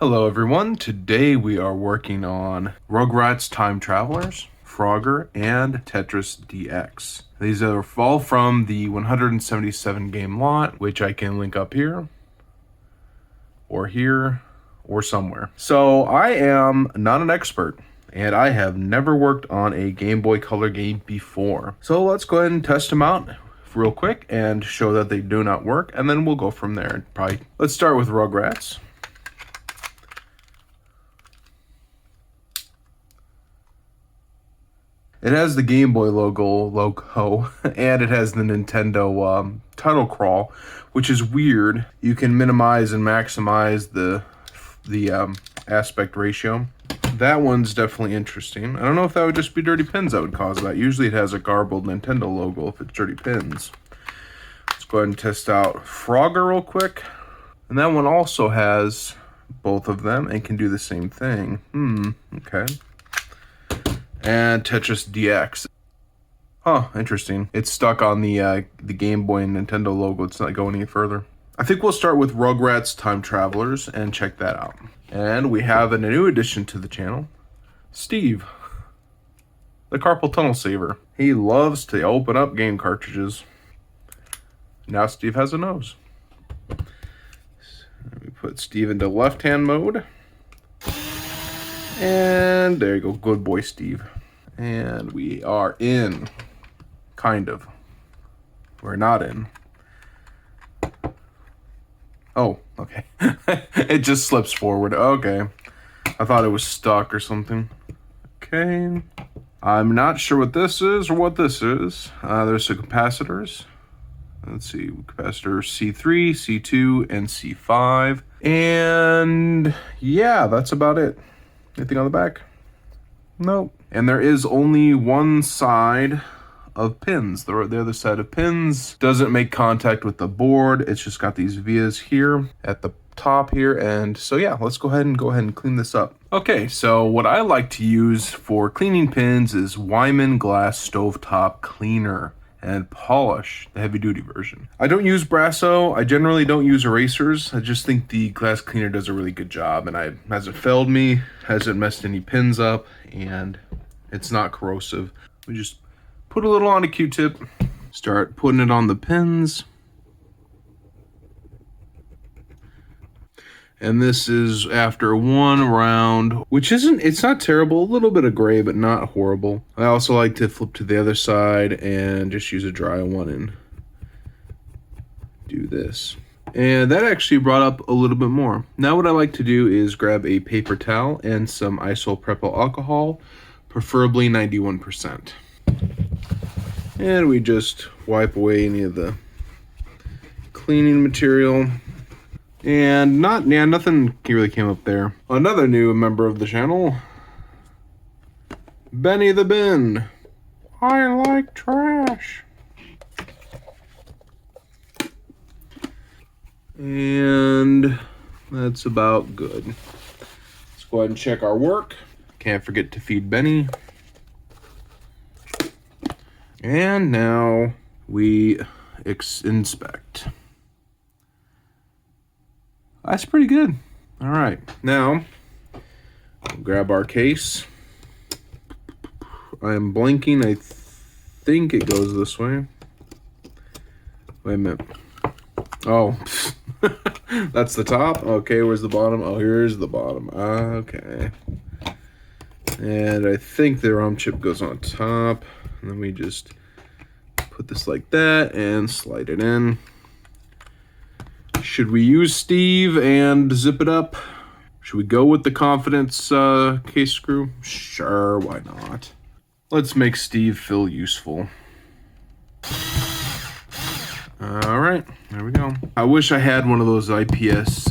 Hello everyone, today we are working on Rugrats Time Travelers, Frogger, and Tetris DX. These are all from the 177 game lot, which I can link up here, or somewhere. So I am not an expert, and I have never worked on a Game Boy Color game before. So let's go ahead and test them out real quick and show that they do not work, and then we'll go from there. Let's start with Rugrats. It has the Game Boy logo, and it has the Nintendo title crawl, which is weird. You can minimize and maximize the aspect ratio. That one's definitely interesting. I don't know if that would just be dirty pins that would cause that. Usually it has a garbled Nintendo logo if it's dirty pins. Let's go ahead and test out Frogger real quick. And that one also has both of them and can do the same thing. Okay. And Tetris DX. Huh, interesting. It's stuck on the Game Boy and Nintendo logo. It's not going any further. I think we'll start with Rugrats Time Travelers and check that out. And we have a new addition to the channel, Steve, the carpal tunnel saver. He loves to open up game cartridges. Now Steve has a nose. So we put Steve into left-hand mode. And there you go, good boy, Steve. And we are in, kind of. We're not in. Oh, okay. It just slips forward. Okay. I thought it was stuck or something. Okay. I'm not sure what this is or what this is. There's some capacitors. Let's see, capacitor C3, C2, and C5. And yeah, that's about it. Anything on the back? Nope. And there is only one side of pins. The other side of pins doesn't make contact with the board. It's just got these vias here at the top here. And so yeah, let's go ahead and clean this up. Okay, so what I like to use for cleaning pins is Wyman Glass Stovetop Cleaner and polish, the heavy duty version. I don't use Brasso. I generally don't use erasers. I just think the glass cleaner does a really good job, and hasn't failed me, hasn't messed any pins up, and it's not corrosive. We just put a little on a Q-tip, start putting it on the pins. And this is after one round, which it's not terrible, a little bit of gray, but not horrible. I also like to flip to the other side and just use a dry one and do this. And that actually brought up a little bit more. Now what I like to do is grab a paper towel and some isopropyl alcohol, preferably 91%. And we just wipe away any of the cleaning material. And nothing really came up there. Another new member of the channel, Benny the Bin. I like trash. And that's about good. Let's go ahead and check our work. Can't forget to feed Benny. And now we inspect. That's pretty good. All right, now we'll grab our case. I am blanking. I think it goes this way. Wait a minute. Oh, that's the top. Okay, where's the bottom? Oh, here's the bottom. Okay. And I think the ROM chip goes on top. And then we just put this like that and slide it in. Should we use Steve and zip it up? Should we go with the confidence case screw? Sure, why not? Let's make Steve feel useful. All right, there we go. I wish I had one of those IPS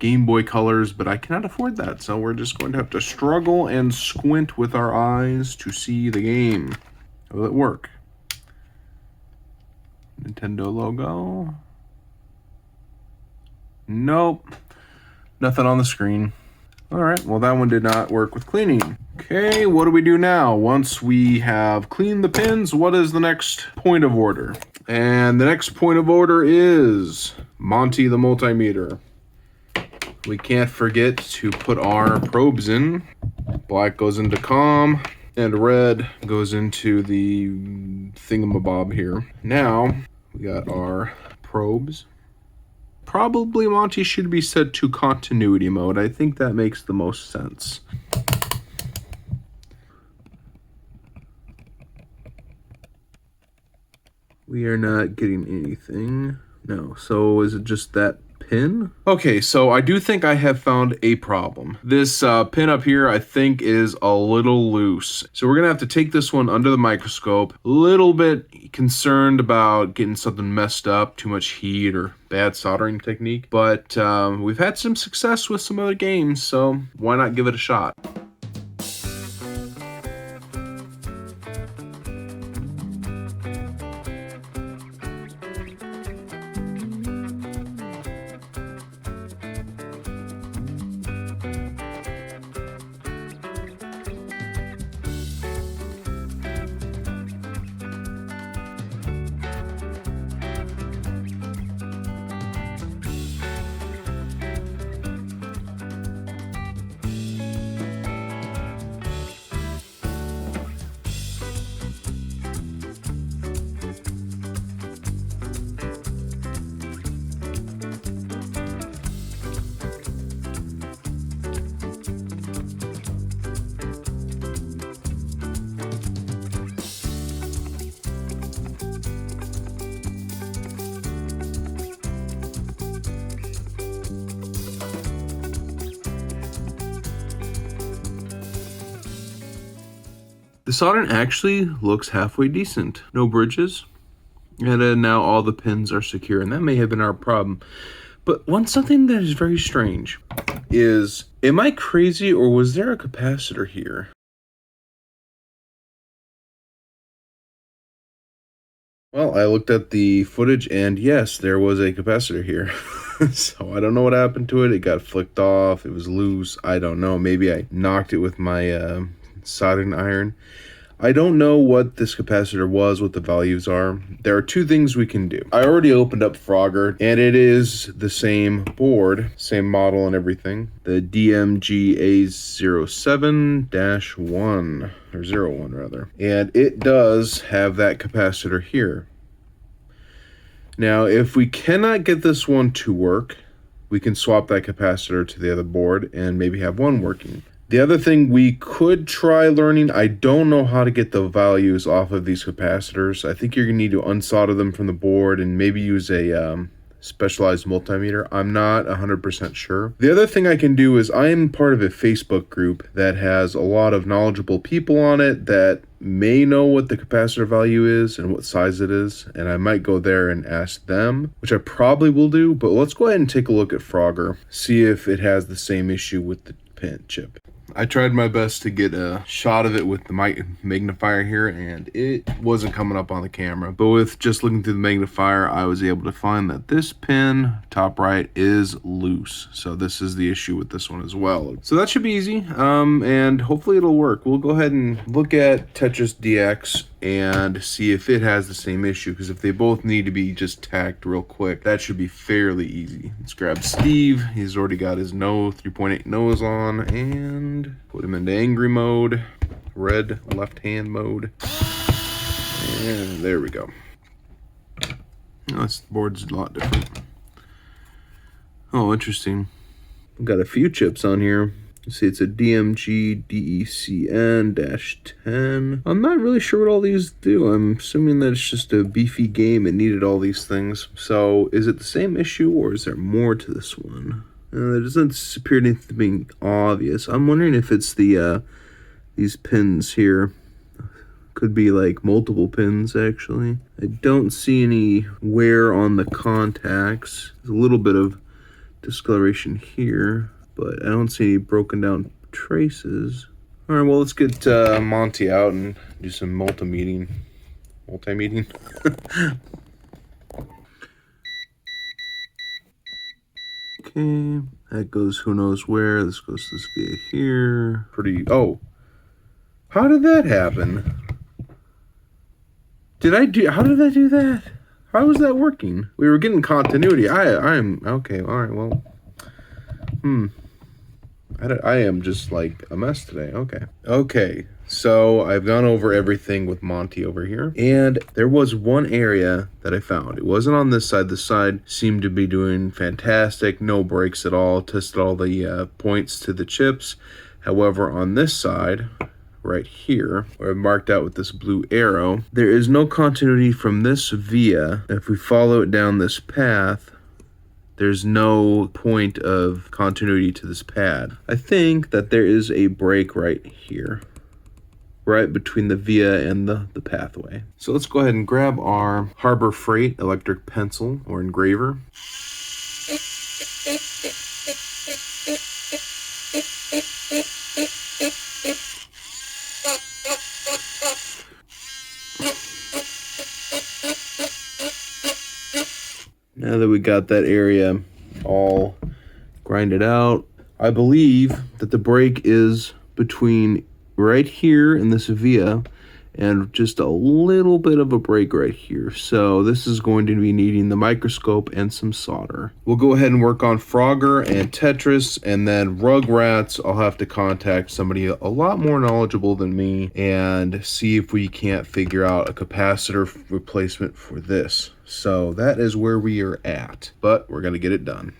Game Boy colors, but I cannot afford that. So we're just going to have to struggle and squint with our eyes to see the game. Will it work? Nintendo logo. Nope, nothing on the screen. All right, well that one did not work with cleaning. Okay, what do we do now? Once we have cleaned the pins, what is the next point of order? And the next point of order is Monty the multimeter. we can't forget to put our probes in. Black goes into COM, and red goes into the thingamabob here. Now, we got our probes. Probably Monty should be set to continuity mode. I think that makes the most sense. We are not getting anything. No, so is it just that pin? Okay, so I do think I have found a problem. This pin up here, I think, is a little loose. So we're gonna have to take this one under the microscope. A little bit concerned about getting something messed up, too much heat or bad soldering technique. But we've had some success with some other games, so why not give it a shot? The soldering actually looks halfway decent. No bridges. And now all the pins are secure, and that may have been our problem. But something that is very strange is, am I crazy or was there a capacitor here? Well, I looked at the footage and yes, there was a capacitor here. So I don't know what happened to it. It got flicked off. It was loose. I don't know. Maybe I knocked it with my soldering iron. I don't know what this capacitor was, what the values are. There are two things we can do. I already opened up Frogger, and it is the same board, same model and everything. The DMG-A07-1, or 01 rather. And it does have that capacitor here. Now, if we cannot get this one to work, we can swap that capacitor to the other board and maybe have one working. The other thing we could try learning, I don't know how to get the values off of these capacitors. I think you're going to need to unsolder them from the board and maybe use a specialized multimeter. I'm not 100% sure. The other thing I can do is I am part of a Facebook group that has a lot of knowledgeable people on it that may know what the capacitor value is and what size it is, and I might go there and ask them, which I probably will do, but let's go ahead and take a look at Frogger, see if it has the same issue with the pin chip. I tried my best to get a shot of it with the magnifier here, and it wasn't coming up on the camera. But with just looking through the magnifier, I was able to find that this pin, top right, is loose. So this is the issue with this one as well. So that should be easy, and hopefully it'll work. We'll go ahead and look at Tetris DX and see if it has the same issue, because if they both need to be just tacked real quick, that should be fairly easy. Let's grab Steve. He's already got his 3.8 nose on, and put him into angry mode, red left hand mode, and there we go. Oh, this board's a lot different. Oh, interesting. We've got a few chips on here. You see, it's a DMG DECN-10. I'm not really sure what all these do. I'm assuming that it's just a beefy game and needed all these things. So, is it the same issue, or is there more to this one? There doesn't appear anything being obvious. I'm wondering if it's the these pins here. Could be like multiple pins, actually. I don't see any wear on the contacts. There's a little bit of discoloration here, but I don't see any broken down traces. All right, well, let's get Monty out and do some multimeeting. Okay, that goes who knows where. This goes to this via here. Oh, how did that happen? How did I do that? How was that working? We were getting continuity. I'm okay. All right, well, I am just like a mess today. Okay, so I've gone over everything with Monty over here, and there was one area that I found. It wasn't on this side. This side seemed to be doing fantastic, no breaks at all. Tested all the points to the chips. However, on this side, right here, where I've marked out with this blue arrow, there is no continuity from this via. If we follow it down this path, there's no point of continuity to this pad. I think that there is a break right here, right between the via and the pathway. So let's go ahead and grab our Harbor Freight electric pencil or engraver. Now that we got that area all grinded out, I believe that the break is between right here in this via and just a little bit of a break right here. So this is going to be needing the microscope and some solder. We'll go ahead and work on Frogger and Tetris, and then Rugrats, I'll have to contact somebody a lot more knowledgeable than me and see if we can't figure out a capacitor replacement for this. So that is where we are at, but we're gonna get it done.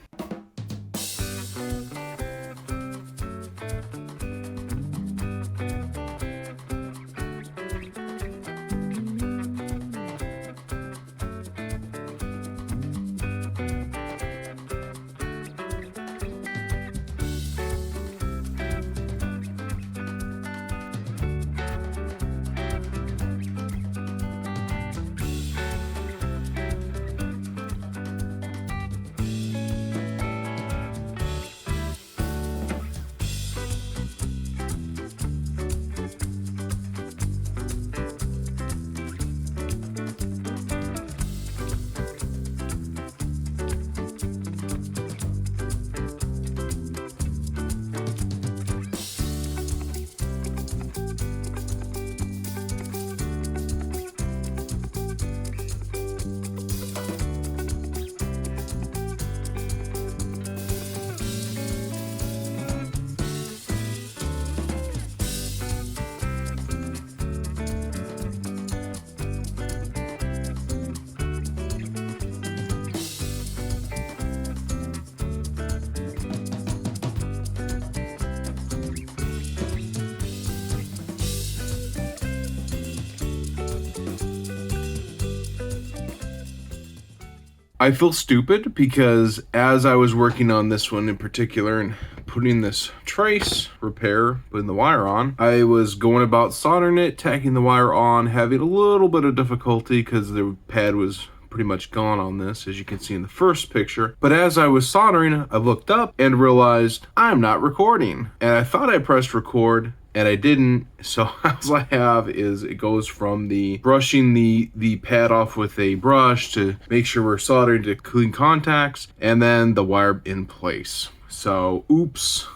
I feel stupid because as I was working on this one in particular and putting this trace repair, putting the wire on, I was going about soldering it, tacking the wire on, having a little bit of difficulty because the pad was pretty much gone on this, as you can see in the first picture. But as I was soldering, I looked up and realized I'm not recording. And I thought I pressed record, and I didn't. So all I have is it goes from the brushing the pad off with a brush to make sure we're soldering to clean contacts, and then the wire in place. So oops.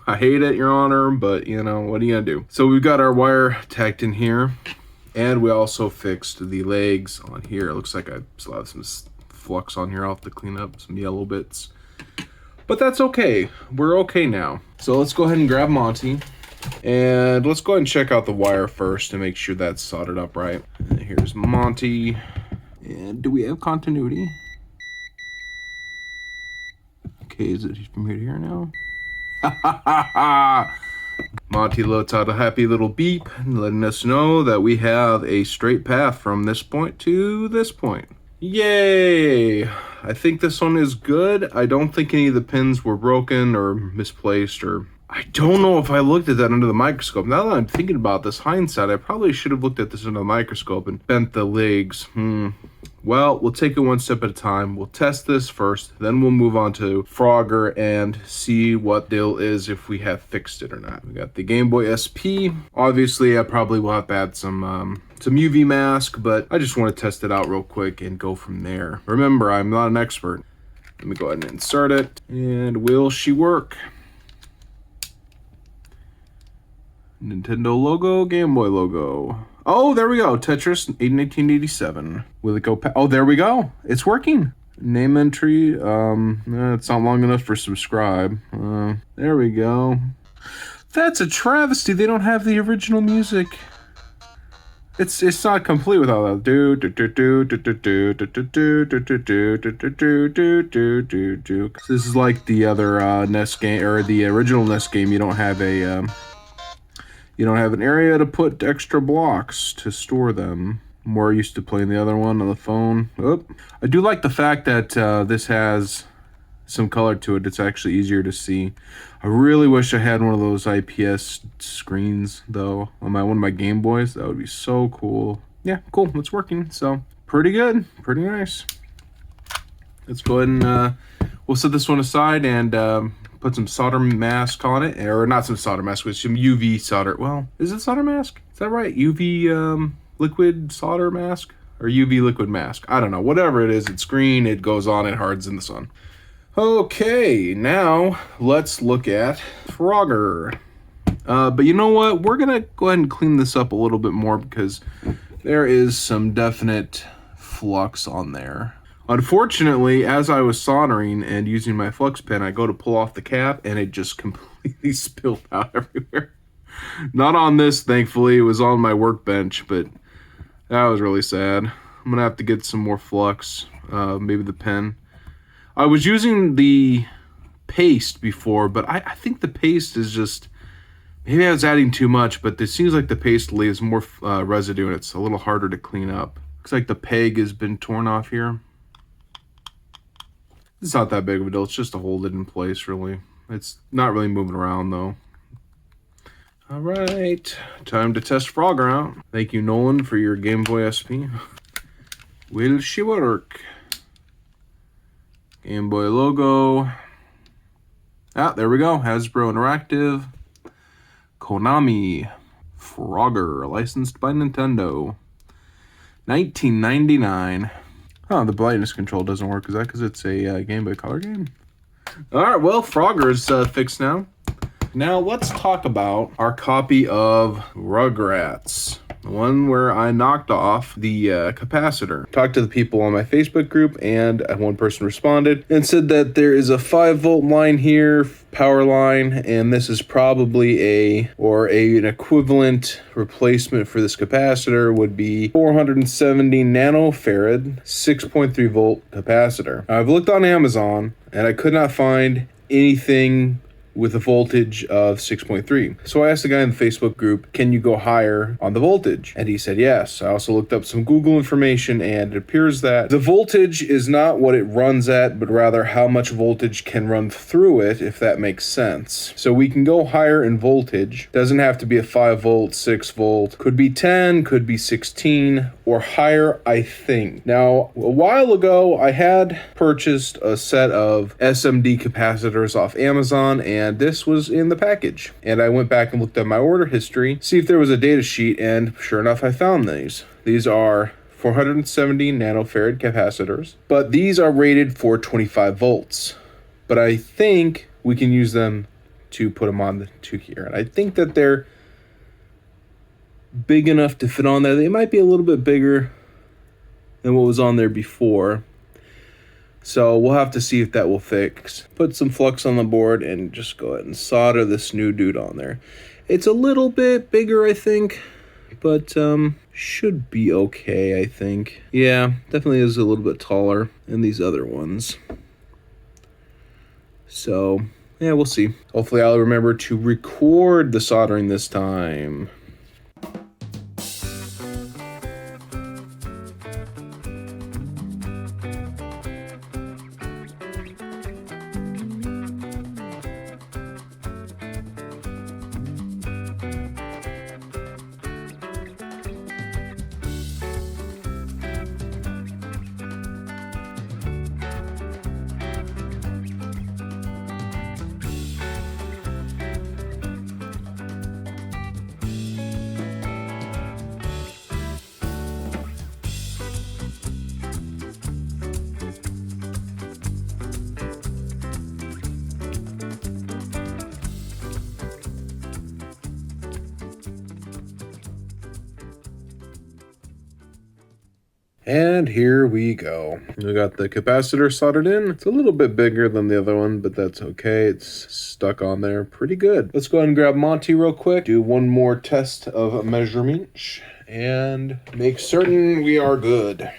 I hate it, Your Honor, but you know, what are you gonna do? So we've got our wire tacked in here, and we also fixed the legs on here. It looks like I still have some flux on here. I'll have to clean up some yellow bits, but that's okay. We're okay now. So let's go ahead and grab Monty. And let's go ahead and check out the wire first to make sure that's soldered up right. And here's Monty. And do we have continuity? Okay, is it from here to here now? Monty lets out a happy little beep, letting us know that we have a straight path from this point to this point. Yay! I think this one is good. I don't think any of the pins were broken or misplaced, or I don't know if I looked at that under the microscope. Now that I'm thinking about this hindsight, I probably should have looked at this under the microscope and bent the legs. Well, we'll take it one step at a time. We'll test this first, then we'll move on to Frogger and see what deal is if we have fixed it or not. We got the Gameboy SP. Obviously, I probably will have to add some UV mask, but I just want to test it out real quick and go from there. Remember, I'm not an expert. Let me go ahead and insert it. And will she work? Nintendo logo, Game Boy logo. Oh, there we go. Tetris 1987. Will it go? Oh, there we go. It's working. Name entry. It's not long enough for subscribe. There we go. That's a travesty. They don't have the original music. It's not complete without that. This is like the other NES game, or the original NES game. You don't have an area to put extra blocks to store them. More used to playing the other one on the phone. Oh, I do like the fact that this has some color to it. It's actually easier to see. I really wish I had one of those IPS screens though on one of my Game Boys. That would be so cool. Yeah, cool. It's working. So pretty good. Pretty nice. Let's go ahead and we'll set this one aside and put some solder mask on it, or not some solder mask, with some UV solder. Well, is it solder mask? Is that right? UV liquid solder mask or UV liquid mask? I don't know. Whatever it is, it's green. It goes on. It hardens in the sun. Okay, now let's look at Frogger. But you know what? We're gonna go ahead and clean this up a little bit more because there is some definite flux on there. Unfortunately, as I was soldering and using my flux pen, I go to pull off the cap and it just completely spilled out everywhere. Not on this, thankfully. It was on my workbench, but that was really sad. I'm gonna have to get some more flux, maybe the pen. I was using the paste before, but I think the paste is just, maybe I was adding too much, but it seems like the paste leaves more residue and it's a little harder to clean up. Looks like the peg has been torn off here. It's not that big of a deal. It's just to hold it in place, really. It's not really moving around, though. All right, time to test Frogger out. Thank you, Nolan, for your Game Boy SP. Will she work? Game Boy logo. Ah, there we go. Hasbro Interactive. Konami. Frogger, licensed by Nintendo. 1999. Oh, the brightness control doesn't work. Is that because it's a Game Boy Color game? All right, well, Frogger is fixed now. Now let's talk about our copy of Rugrats. The one where I knocked off the capacitor. Talked to the people on my Facebook group, and one person responded and said that there is a 5-volt line here, power line, and this is probably an equivalent replacement for this capacitor would be 470 nanofarad 6.3 volt capacitor. I've looked on Amazon and I could not find anything with a voltage of 6.3. So I asked the guy in the Facebook group, can you go higher on the voltage? And he said yes. I also looked up some Google information, and it appears that the voltage is not what it runs at, but rather how much voltage can run through it, if that makes sense. So we can go higher in voltage. Doesn't have to be a 5 volt, 6 volt. Could be 10, could be 16, or higher, I think. Now, a while ago, I had purchased a set of SMD capacitors off Amazon, and this was in the package. And I went back and looked at my order history, see if there was a data sheet, and sure enough, I found these. These are 470 nanofarad capacitors, but these are rated for 25 volts. But I think we can use them to put them on to here. And I think that they're big enough to fit on there. They might be a little bit bigger than what was on there before. So we'll have to see if that will fix. Put some flux on the board and just go ahead and solder this new dude on there. It's a little bit bigger, I think, but should be okay, I think. Yeah, definitely is a little bit taller than these other ones. So, yeah, we'll see. Hopefully I'll remember to record the soldering this time. And here we go. We got the capacitor soldered in. It's a little bit bigger than the other one, but that's okay. It's stuck on there pretty good. Let's go ahead and grab Monty real quick. Do one more test of measurement and make certain we are good.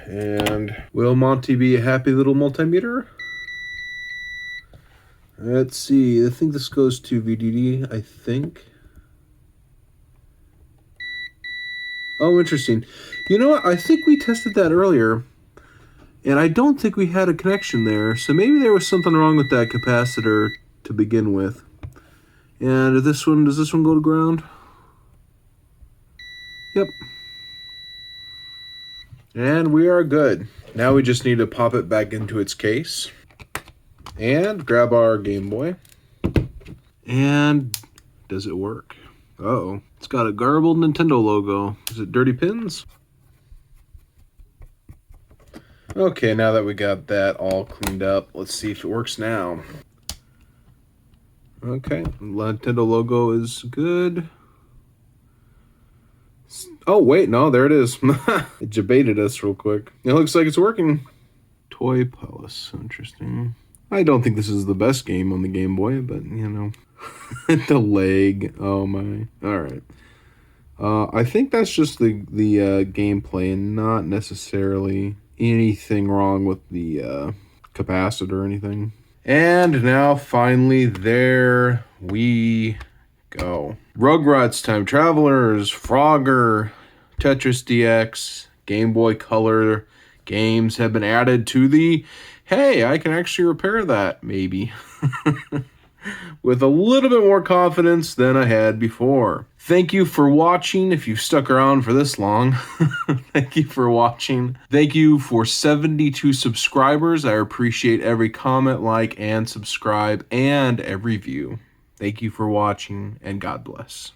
And will Monty be a happy little multimeter? Let's see. I think this goes to VDD, I think. Oh, interesting. You know what? I think we tested that earlier, and I don't think we had a connection there. So maybe there was something wrong with that capacitor to begin with. And does this one go to ground? Yep. And we are good. Now we just need to pop it back into its case. And grab our Game Boy. And does it work? Uh-oh. It's got a garbled Nintendo logo. Is it dirty pins? Okay, now that we got that all cleaned up, let's see if it works now. Okay, Nintendo logo is good. Oh, wait, no, there it is. It debated us real quick. It looks like it's working. Toy Palace, interesting. I don't think this is the best game on the Game Boy, but, you know. The leg, oh my. Alright. I think that's just the gameplay and not necessarily anything wrong with the capacitor or anything. And now, finally, there we go. Rugrats, Time Travelers, Frogger, Tetris DX, Game Boy Color games have been added to the, hey, I can actually repair that, maybe. With a little bit more confidence than I had before. Thank you for watching. If you've stuck around for this long, thank you for watching. Thank you for 72 subscribers. I appreciate every comment, like, and subscribe, and every view. Thank you for watching, and God bless.